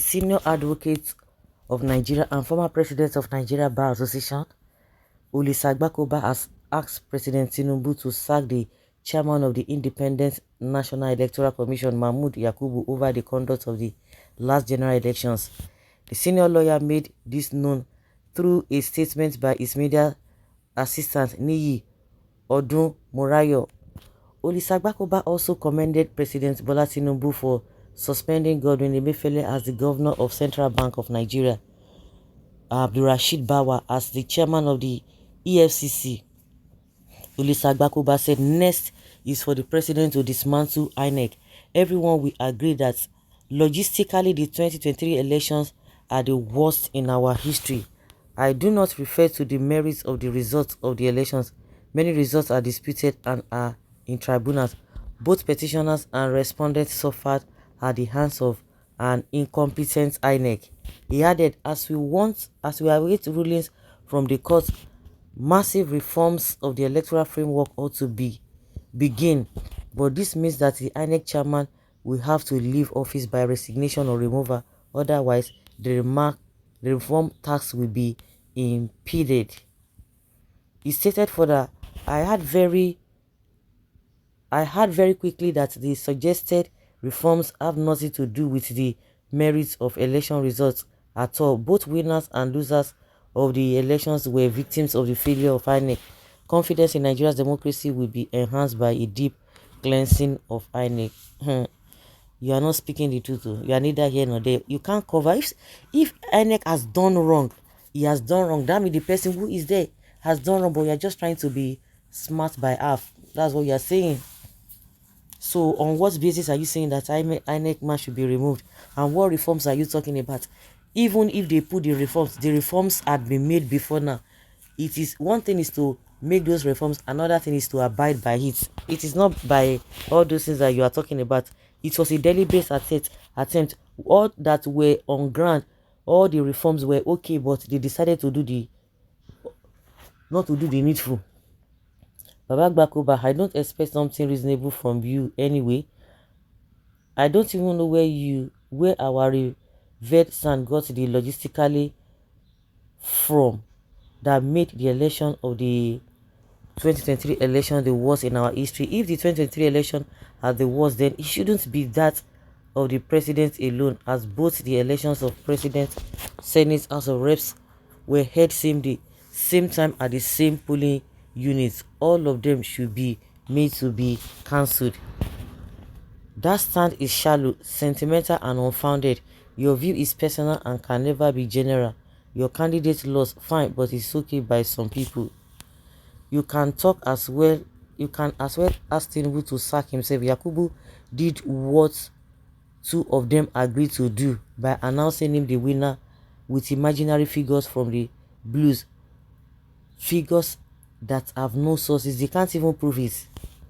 senior advocate of Nigeria and former president of Nigeria Bar Association, Agbakoba, has asked President Tinubu to sack the chairman of the Independent National Electoral Commission, Mahmood Yakubu, over the conduct of the last general elections. The senior lawyer made this known through a statement by his media assistant, Niyi Odun Morayo. Agbakoba also commended President Bola Tinubu for suspending Godwin Emefiele as the governor of Central Bank of Nigeria, Abdulrasheed Bawa as the chairman of the EFCC. Agbakoba said next is for the president to dismantle Inec. Everyone will agree that logistically the 2023 elections are the worst in our history. I do not refer to the merits of the results of the elections. Many results are disputed and are in tribunals. Both petitioners and respondents suffered at the hands of an incompetent Inec. He added, as we await rulings from the court, massive reforms of the electoral framework ought to begin, but this means that the Inec chairman will have to leave office by resignation or removal. Otherwise, the reform task will be impeded. He stated further, I heard very quickly that the suggested reforms have nothing to do with the merits of election results at all. Both winners and losers of the elections were victims of the failure of INEC. Confidence in Nigeria's democracy will be enhanced by a deep cleansing of INEC. You are not speaking the truth. You are neither here nor there. You can't cover. If INEC has done wrong, he has done wrong. That means the person who is there has done wrong, but you are just trying to be smart by half. That's what you are saying. So on what basis are you saying that INEC man should be removed? And what reforms are you talking about? Even if they put the reforms had been made before now. It is one thing is to make those reforms, another thing is to abide by it. It is not by all those things that you are talking about. It was a deliberate attempt. All that were on ground, all the reforms were okay, but they decided to not to do the needful. Baba Agbakoba, I don't expect something reasonable from you anyway. I don't even know where our revered son got the logistically from that made the election of the 2023 election the worst in our history. If the 2023 election are the worst, then it shouldn't be that of the president alone, as both the elections of president, senate, house of reps were held same day, same time at the same polling units. All of them should be made to be cancelled. That stand is shallow, sentimental and unfounded. Your view is personal and can never be general. Your candidate lost, fine, but it's okay by some people. You can talk as well. You can as well ask Tinubu to sack himself. Yakubu did what two of them agreed to do by announcing him the winner with imaginary figures from the blues. Figures that have no sources. They can't even prove it.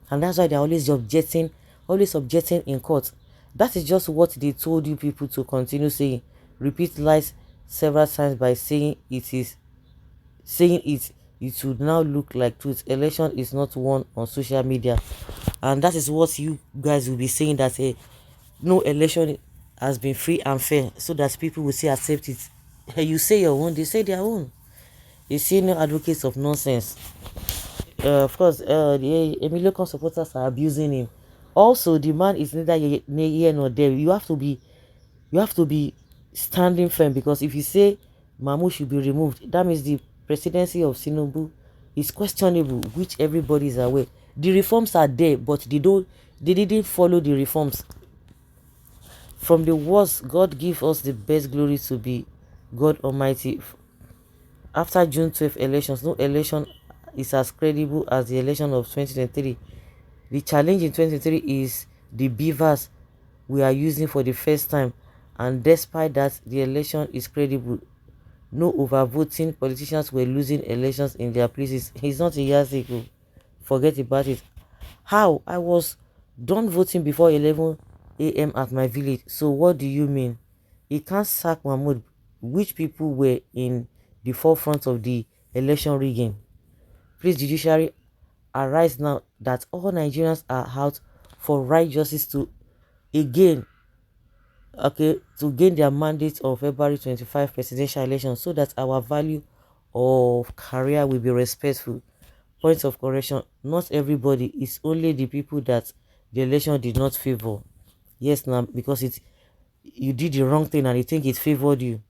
And that's why they're always objecting in court. That is just what they told you people to continue saying. Repeat lies several times by saying it would now look like truth. Election is not won on social media, and that is what you guys will be saying, that no election has been free and fair, so that people will say accept it. You say your own, they say their own. You see no advocates of nonsense. Of course, the Emilio supporters are abusing him. Also, the man is neither here nor there. You have to be standing firm, because if you say Mahmoud should be removed, that means the presidency of Tinubu is questionable, which everybody is aware. The reforms are there, but they didn't follow the reforms. From the worst, God give us the best glory to be God Almighty. After June 12 elections, no election is as credible as the election of 2023. The challenge in 2023 is the beavers we are using for the first time, and despite that, the election is credible. No overvoting. Politicians were losing elections in their places. It's not a yardstick. Forget about it. How? I was done voting before 11 a.m. at my village. So what do you mean? He can't sack Mahmoud. Which people were in the forefront of the election rigging? Please, judiciary, arise now that all Nigerians are out for right justice to again okay, to gain their mandate of February 25 presidential election, so that our value of career will be respectful. Points of correction: not everybody, is only the people that the election did not favor. Yes, now, because you did the wrong thing and you think it favored you.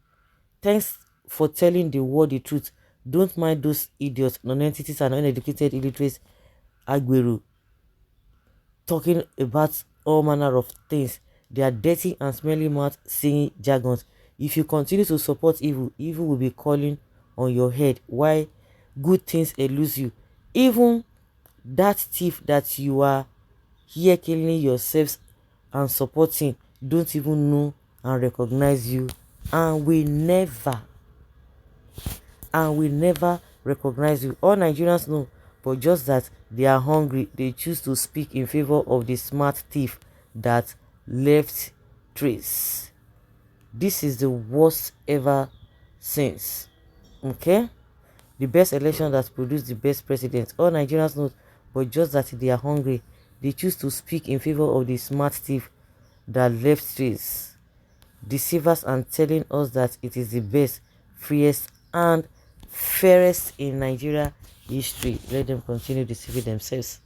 Thanks for telling the world the truth. Don't mind those idiots, non-entities and uneducated illiterates Aguero talking about all manner of things. They are dirty and smelly mouth singing jargons. If you continue to support evil, evil will be calling on your head. Why good things elude you? Even that thief that you are here killing yourselves and supporting don't even know and recognize you, and will never recognize you. All Nigerians know, but just that they are hungry, they choose to speak in favor of the smart thief that left trace. This is the worst ever since. Okay? The best election that produced the best president. All Nigerians know, but just that they are hungry, they choose to speak in favor of the smart thief that left trace. Deceivers and telling us that it is the best, freest, and fairest in Nigeria history. Let them continue deceiving themselves.